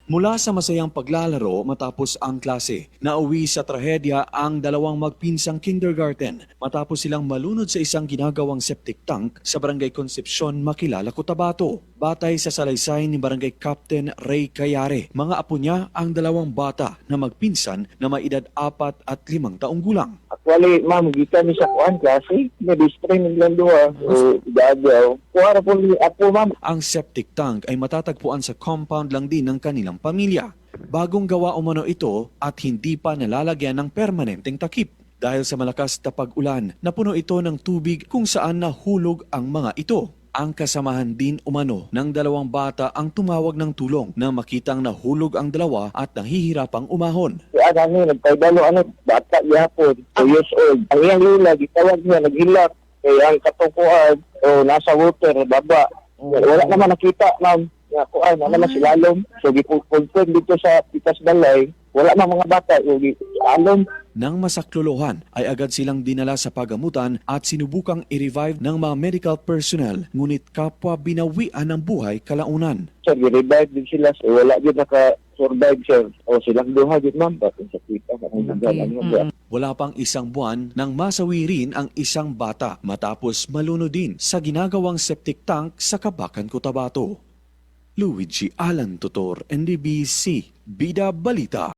Mula sa masayang paglalaro matapos ang klase, nauwi sa trahedya ang dalawang magpinsang kindergarten matapos silang malunod sa isang ginagawang septic tank sa Barangay Concepcion, Makilala, Cotabato. Batay sa salaysay ni Barangay Captain Ray Cayare, mga apo niya ang dalawang bata na magpinsan na may edad 4 at 5 taong gulang. Actually, ma'am, gikan ni sa kuan kasi na-distrain nilang duha. So, gagaw. Kuwara po ni apo, ma'am. Ang septic tank ay matatagpuan sa compound lang din ng kanilang pamilya. Bagong gawa umano ito at hindi pa nalalagyan ng permanenteng takip. Dahil sa malakas na pag-ulan, napuno ito ng tubig kung saan nahulog ang mga ito. Ang kasamahan din umano ng dalawang bata ang tumawag ng tulong na makitang nahulog ang dalawa at nahihirapang umahon. Si Anani, nagpaydalo, bata gihapon, 2 years old. Ang iyang lula, gitawag niya, naghilak. Kaya ang katukuan, nasa water, baba. Wala naman nakita, ma'am. Kuan, naman silalom. So, confirm dito sa Pitas Balay, wala na mga bata, alom. Nang masaklolohan ay agad silang dinala sa pagamutan at sinubukang i-revive ng mga medical personnel, ngunit kapwa binawian ng buhay kalaunan. Sir, i-revive din sila. So, wala din naka-survive, sir. O silang duha din, ma'am. Bakit sa kita? Wala pang isang buwan nang masawi rin ang isang bata matapos malunod din sa ginagawang septic tank sa Kabakan, Cotabato. Luigi Alan Tutor, NDBC, Bida Balita.